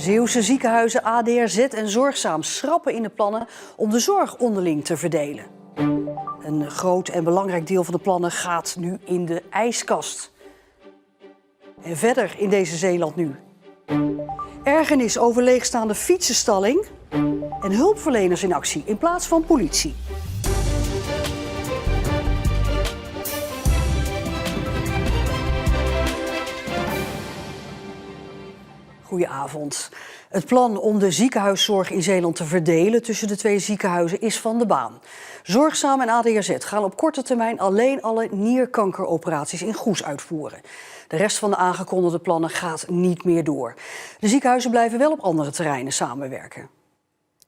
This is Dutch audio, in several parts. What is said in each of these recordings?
Zeeuwse ziekenhuizen ADRZ en Zorgzaam schrappen in de plannen om de zorg onderling te verdelen. Een groot en belangrijk deel van de plannen gaat nu in de ijskast. En verder in deze Zeeland nu. Ergernis over leegstaande fietsenstalling en hulpverleners in actie in plaats van politie. Goedenavond. Het plan om de ziekenhuiszorg in Zeeland te verdelen tussen de twee ziekenhuizen is van de baan. Zorgzaam en ADRZ gaan op korte termijn alleen alle nierkankeroperaties in Goes uitvoeren. De rest van de aangekondigde plannen gaat niet meer door. De ziekenhuizen blijven wel op andere terreinen samenwerken.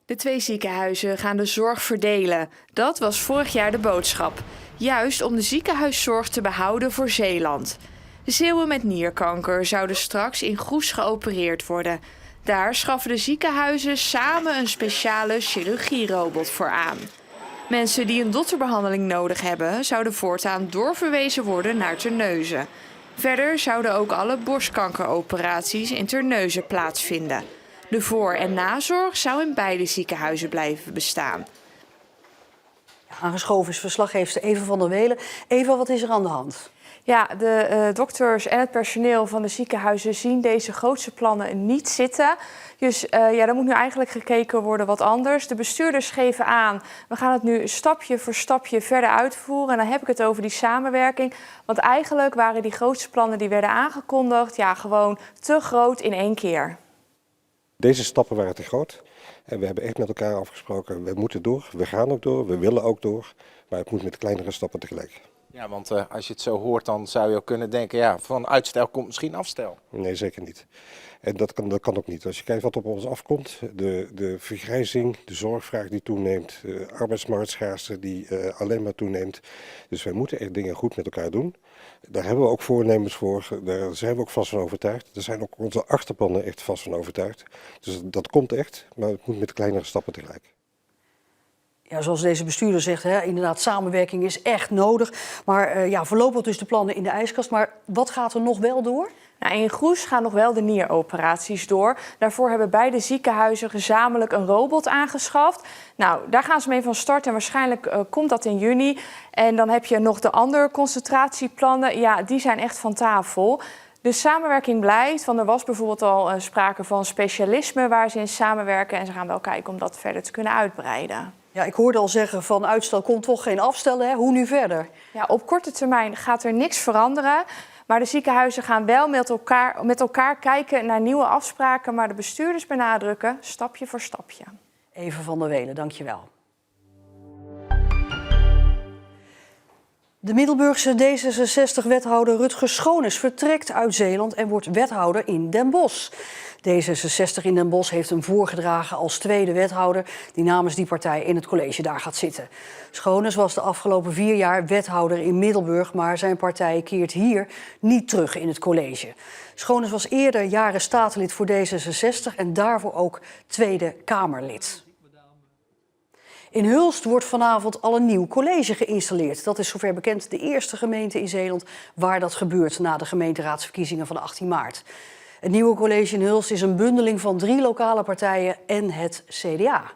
De twee ziekenhuizen gaan de zorg verdelen. Dat was vorig jaar de boodschap. Juist om de ziekenhuiszorg te behouden voor Zeeland. De Zeeuwen met nierkanker zouden straks in Goes geopereerd worden. Daar schaffen de ziekenhuizen samen een speciale chirurgierobot voor aan. Mensen die een dotterbehandeling nodig hebben, zouden voortaan doorverwezen worden naar Terneuzen. Verder zouden ook alle borstkankeroperaties in Terneuzen plaatsvinden. De voor- en nazorg zou in beide ziekenhuizen blijven bestaan. Aangeschoven is verslaggeefster Eva van der Welen. Eva, wat is er aan de hand? Ja, de dokters en het personeel van de ziekenhuizen zien deze grootste plannen niet zitten. Dus er moet nu eigenlijk gekeken worden wat anders. De bestuurders geven aan, we gaan het nu stapje voor stapje verder uitvoeren. En dan heb ik het over die samenwerking. Want eigenlijk waren die grootste plannen die werden aangekondigd gewoon te groot in één keer. Deze stappen waren te groot. En we hebben echt met elkaar afgesproken, we moeten door, we gaan ook door, we willen ook door. Maar het moet met kleinere stappen tegelijk. Ja, want als je het zo hoort, dan zou je ook kunnen denken, ja, van uitstel komt misschien afstel. Nee, zeker niet. En dat kan ook niet. Als je kijkt wat op ons afkomt, de vergrijzing, de zorgvraag die toeneemt, de arbeidsmarktschaarste die alleen maar toeneemt. Dus wij moeten echt dingen goed met elkaar doen. Daar hebben we ook voornemens voor, daar zijn we ook vast van overtuigd. Daar zijn ook onze achterplannen echt vast van overtuigd. Dus dat komt echt, maar het moet met kleinere stappen tegelijk. Ja, zoals deze bestuurder zegt, inderdaad, samenwerking is echt nodig. Maar voorlopig dus de plannen in de ijskast. Maar wat gaat er nog wel door? Nou, in Goes gaan nog wel de nieroperaties door. Daarvoor hebben beide ziekenhuizen gezamenlijk een robot aangeschaft. Nou, daar gaan ze mee van start en waarschijnlijk komt dat in juni. En dan heb je nog de andere concentratieplannen. Ja, die zijn echt van tafel. De samenwerking blijft, want er was bijvoorbeeld al sprake van specialisme waar ze in samenwerken. En ze gaan wel kijken om dat verder te kunnen uitbreiden. Ja, ik hoorde al zeggen van uitstel komt toch geen afstel. Hè? Hoe nu verder? Ja, op korte termijn gaat er niks veranderen. Maar de ziekenhuizen gaan wel met elkaar kijken naar nieuwe afspraken. Maar de bestuurders benadrukken stapje voor stapje. Eva van der Welen, dankjewel. De Middelburgse D66-wethouder Rutger Schoones vertrekt uit Zeeland en wordt wethouder in Den Bosch. D66 in Den Bosch heeft hem voorgedragen als tweede wethouder die namens die partij in het college daar gaat zitten. Schoones was de afgelopen 4 jaar wethouder in Middelburg, maar zijn partij keert hier niet terug in het college. Schoones was eerder jaren statenlid voor D66 en daarvoor ook Tweede Kamerlid. In Hulst wordt vanavond al een nieuw college geïnstalleerd. Dat is zover bekend de eerste gemeente in Zeeland waar dat gebeurt na de gemeenteraadsverkiezingen van 18 maart. Het nieuwe college in Hulst is een bundeling van 3 lokale partijen en het CDA.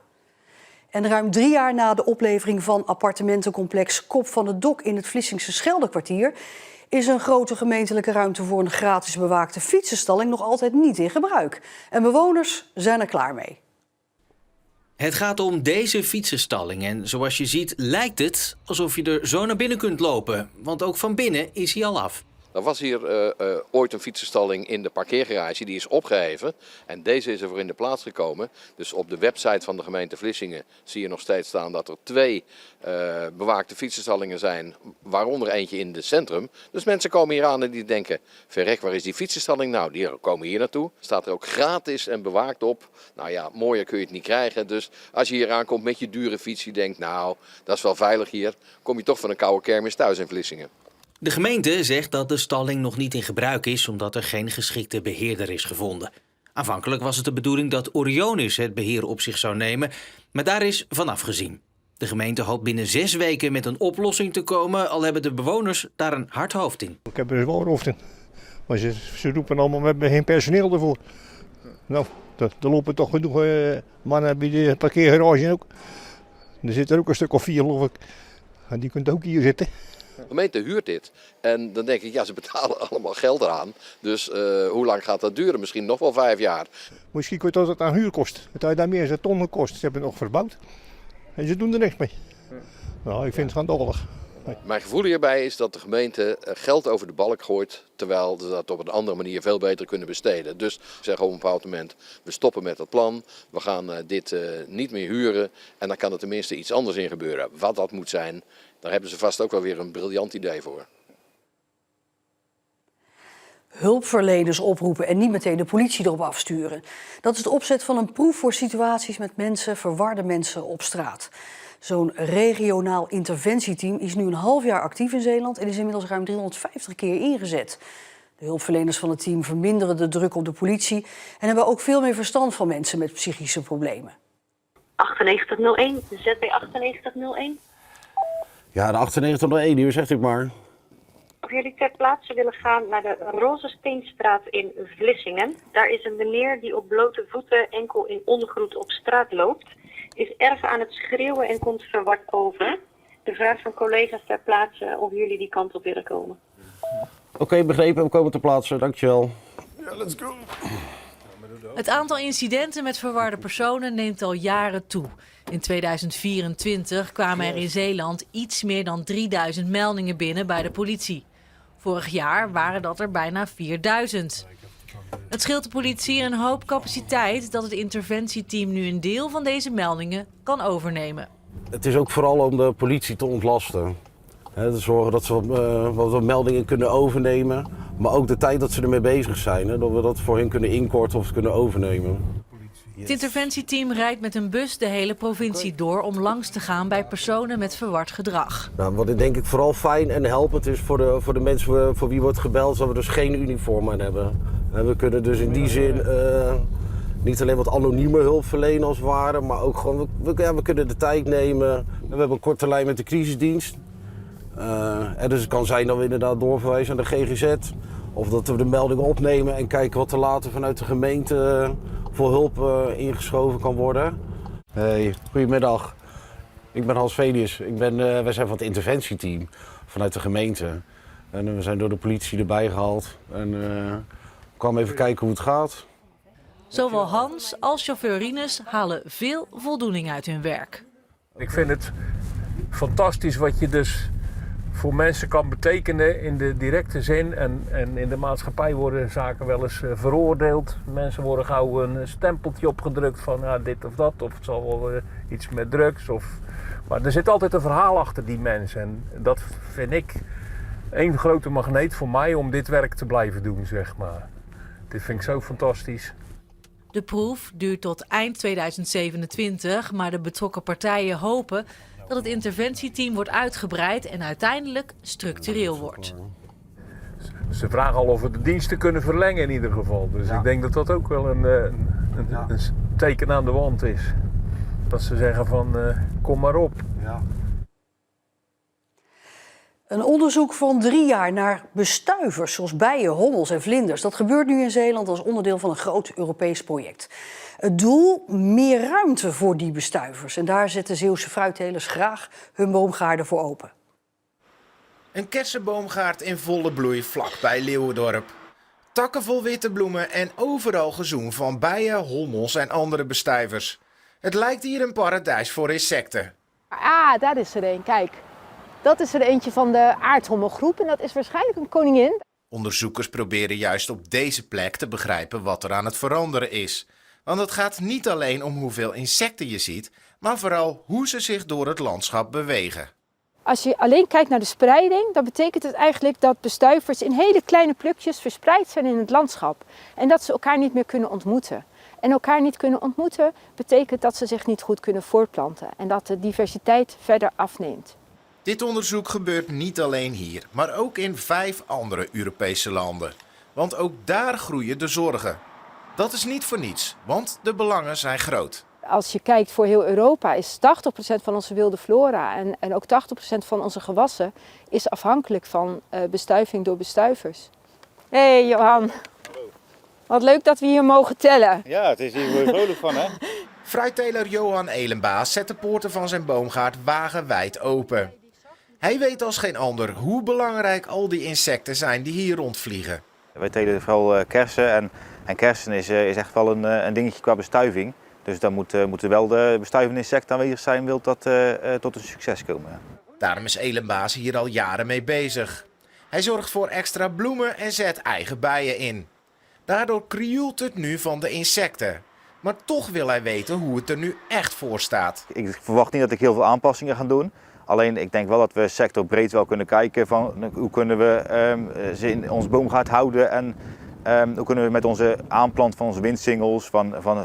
En ruim 3 jaar na de oplevering van appartementencomplex Kop van het Dok in het Vlissingse Scheldekwartier is een grote gemeentelijke ruimte voor een gratis bewaakte fietsenstalling nog altijd niet in gebruik. En bewoners zijn er klaar mee. Het gaat om deze fietsenstalling en zoals je ziet lijkt het alsof je er zo naar binnen kunt lopen. Want ook van binnen is hij al af. Er was hier ooit een fietsenstalling in de parkeergarage, die is opgeheven. En deze is ervoor in de plaats gekomen. Dus op de website van de gemeente Vlissingen zie je nog steeds staan dat er 2 bewaakte fietsenstallingen zijn. Waaronder eentje in het centrum. Dus mensen komen hier aan en die denken, verrek, waar is die fietsenstalling nou? Die komen hier naartoe. Staat er ook gratis en bewaakt op. Nou ja, mooier kun je het niet krijgen. Dus als je hier aankomt met je dure fiets, je denkt, nou, dat is wel veilig hier. Kom je toch van een koude kermis thuis in Vlissingen. De gemeente zegt dat de stalling nog niet in gebruik is omdat er geen geschikte beheerder is gevonden. Aanvankelijk was het de bedoeling dat Orionis het beheer op zich zou nemen, maar daar is van afgezien. De gemeente hoopt binnen 6 weken met een oplossing te komen, al hebben de bewoners daar een hard hoofd in. Ik heb er wel een hoofd in, maar ze roepen allemaal met geen personeel ervoor. Nou, er lopen toch genoeg mannen bij de parkeergarage ook. Er zit er ook een stuk of 4, geloof ik. En die kunt ook hier zitten. De gemeente huurt dit. En dan denk ik, ja, ze betalen allemaal geld eraan. Dus hoe lang gaat dat duren? Misschien nog wel 5 jaar. Misschien kun je dat het aan huur kost. Het heeft daar meer dan ton gekost. Ze hebben het nog verbouwd. En ze doen er niks mee. Nou, ik vind het schandalig. Mijn gevoel hierbij is dat de gemeente geld over de balk gooit, terwijl ze dat op een andere manier veel beter kunnen besteden. Dus ik zeg op een bepaald moment, we stoppen met dat plan, we gaan dit niet meer huren en dan kan er tenminste iets anders in gebeuren. Wat dat moet zijn, daar hebben ze vast ook wel weer een briljant idee voor. Hulpverleners oproepen en niet meteen de politie erop afsturen. Dat is de opzet van een proef voor situaties met verwarde mensen op straat. Zo'n regionaal interventieteam is nu een half jaar actief in Zeeland en is inmiddels ruim 350 keer ingezet. De hulpverleners van het team verminderen de druk op de politie en hebben ook veel meer verstand van mensen met psychische problemen. 9801, ZB 9801. Ja, de 9801, hier zegt u maar. Of jullie ter plaatse willen gaan naar de Rozesteenstraat in Vlissingen. Daar is een meneer die op blote voeten enkel in ondergoed op straat loopt. Is erg aan het schreeuwen en komt verward over. De vraag van collega's ter plaatse of jullie die kant op willen komen. Oké, begrepen. We komen ter plaatse. Dankjewel. Ja, let's go. Het aantal incidenten met verwarde personen neemt al jaren toe. In 2024 kwamen er in Zeeland iets meer dan 3000 meldingen binnen bij de politie. Vorig jaar waren dat er bijna 4000. Het scheelt de politie een hoop capaciteit dat het interventieteam nu een deel van deze meldingen kan overnemen. Het is ook vooral om de politie te ontlasten. Te zorgen dat ze wat meldingen kunnen overnemen. Maar ook de tijd dat ze ermee bezig zijn. Dat we dat voor hen kunnen inkorten of kunnen overnemen. Het interventieteam rijdt met een bus de hele provincie door om langs te gaan bij personen met verward gedrag. Nou, wat denk ik vooral fijn en helpend is voor de mensen voor wie wordt gebeld, is dat we dus geen uniform aan hebben. We kunnen dus in die zin niet alleen wat anonieme hulp verlenen als het ware, maar ook gewoon, we kunnen de tijd nemen. We hebben een korte lijn met de crisisdienst. En dus het kan zijn dat we inderdaad doorverwijzen naar de GGZ. Of dat we de meldingen opnemen en kijken wat er later vanuit de gemeente voor hulp ingeschoven kan worden. Hey, goedemiddag. Ik ben Hans Velius. Wij zijn van het interventieteam vanuit de gemeente. En we zijn door de politie erbij gehaald. En kwamen even kijken hoe het gaat. Zowel Hans als chauffeur Rinus halen veel voldoening uit hun werk. Ik vind het fantastisch wat je dus voor mensen kan betekenen in de directe zin. En in de maatschappij worden zaken wel eens veroordeeld. Mensen worden gauw een stempeltje opgedrukt van dit of dat. Of het zal wel iets met drugs. Maar er zit altijd een verhaal achter die mensen. En dat vind ik één grote magneet voor mij om dit werk te blijven doen, zeg maar. Dit vind ik zo fantastisch. De proef duurt tot eind 2027, maar de betrokken partijen hopen dat het interventieteam wordt uitgebreid en uiteindelijk structureel wordt. Ze vragen al of we de diensten kunnen verlengen in ieder geval. Dus ik denk dat dat ook wel een teken aan de wand is. Dat ze zeggen van kom maar op. Ja. Een onderzoek van 3 jaar naar bestuivers zoals bijen, hommels en vlinders. Dat gebeurt nu in Zeeland als onderdeel van een groot Europees project. Het doel? Meer ruimte voor die bestuivers. En daar zetten Zeeuwse fruittelers graag hun boomgaarden voor open. Een kersenboomgaard in volle bloei vlak bij Leeuwendorp. Takken vol witte bloemen en overal gezoem van bijen, hommels en andere bestuivers. Het lijkt hier een paradijs voor insecten. Ah, daar is er een, kijk. Dat is er eentje van de aardhommelgroep en dat is waarschijnlijk een koningin. Onderzoekers proberen juist op deze plek te begrijpen wat er aan het veranderen is. Want het gaat niet alleen om hoeveel insecten je ziet, maar vooral hoe ze zich door het landschap bewegen. Als je alleen kijkt naar de spreiding, dan betekent het eigenlijk dat bestuivers in hele kleine plukjes verspreid zijn in het landschap. En dat ze elkaar niet meer kunnen ontmoeten. En elkaar niet kunnen ontmoeten betekent dat ze zich niet goed kunnen voortplanten en dat de diversiteit verder afneemt. Dit onderzoek gebeurt niet alleen hier, maar ook in 5 andere Europese landen. Want ook daar groeien de zorgen. Dat is niet voor niets, want de belangen zijn groot. Als je kijkt voor heel Europa is 80% van onze wilde flora en ook 80% van onze gewassen is afhankelijk van bestuiving door bestuivers. Hey Johan. Hallo. Wat leuk dat we hier mogen tellen. Ja, het is hier weer vrolijk van, hè? Fruitteler Johan Elenbaas zet de poorten van zijn boomgaard wagenwijd open. Hij weet als geen ander hoe belangrijk al die insecten zijn die hier rondvliegen. Wij telen vooral kersen en kersen is echt wel een dingetje qua bestuiving. Dus dan moeten wel de bestuivende insecten aanwezig zijn, wil dat tot een succes komen. Ja. Daarom is Elenbaas hier al jaren mee bezig. Hij zorgt voor extra bloemen en zet eigen bijen in. Daardoor krioelt het nu van de insecten. Maar toch wil hij weten hoe het er nu echt voor staat. Ik verwacht niet dat ik heel veel aanpassingen ga doen. Alleen ik denk wel dat we sectorbreed wel kunnen kijken van hoe kunnen we ze in ons boomgaard houden en hoe kunnen we met onze aanplant van onze windsingels,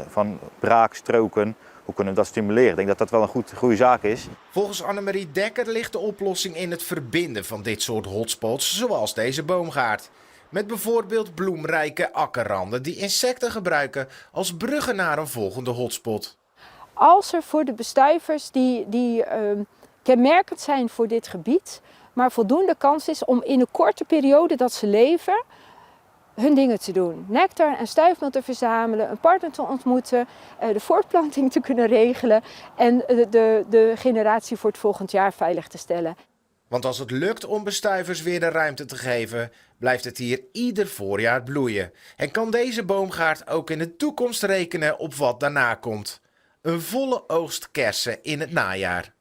van braakstroken, hoe kunnen we dat stimuleren? Ik denk dat dat wel een goede zaak is. Volgens Annemarie Dekker ligt de oplossing in het verbinden van dit soort hotspots zoals deze boomgaard. Met bijvoorbeeld bloemrijke akkerranden die insecten gebruiken als bruggen naar een volgende hotspot. Als er voor de bestuivers die kenmerkend zijn voor dit gebied, maar voldoende kans is om in een korte periode dat ze leven hun dingen te doen. Nectar en stuifmeel te verzamelen, een partner te ontmoeten, de voortplanting te kunnen regelen en de generatie voor het volgend jaar veilig te stellen. Want als het lukt om bestuivers weer de ruimte te geven, blijft het hier ieder voorjaar bloeien. En kan deze boomgaard ook in de toekomst rekenen op wat daarna komt. Een volle oogst kersen in het najaar.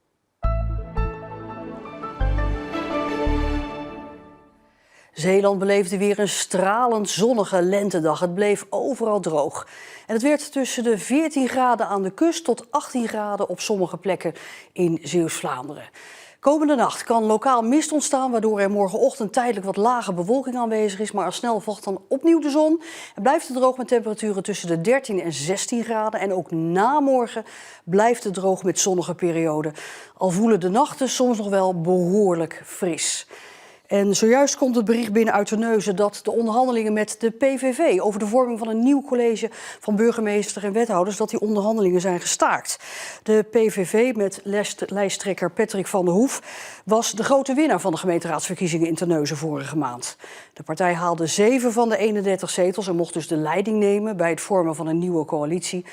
Zeeland beleefde weer een stralend zonnige lentedag. Het bleef overal droog. En het werd tussen de 14 graden aan de kust tot 18 graden op sommige plekken in Zeeuws-Vlaanderen. Komende nacht kan lokaal mist ontstaan, waardoor er morgenochtend tijdelijk wat lage bewolking aanwezig is. Maar al snel volgt dan opnieuw de zon. En blijft het droog met temperaturen tussen de 13 en 16 graden. En ook na morgen blijft het droog met zonnige perioden. Al voelen de nachten soms nog wel behoorlijk fris. En zojuist komt het bericht binnen uit Terneuzen dat de onderhandelingen met de PVV over de vorming van een nieuw college van burgemeester en wethouders, dat die onderhandelingen zijn gestaakt. De PVV met lijsttrekker Patrick van der Hoef was de grote winnaar van de gemeenteraadsverkiezingen in Terneuzen vorige maand. De partij haalde 7 van de 31 zetels en mocht dus de leiding nemen bij het vormen van een nieuwe coalitie.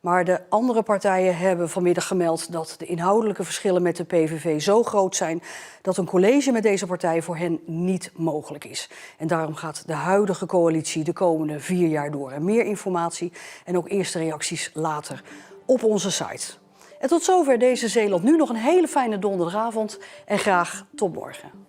Maar de andere partijen hebben vanmiddag gemeld dat de inhoudelijke verschillen met de PVV zo groot zijn dat een college met deze partij voor hen niet mogelijk is. En daarom gaat de huidige coalitie de komende 4 jaar door. En meer informatie en ook eerste reacties later op onze site. En tot zover deze Zeeland Nu. Nog een hele fijne donderdagavond en graag tot morgen.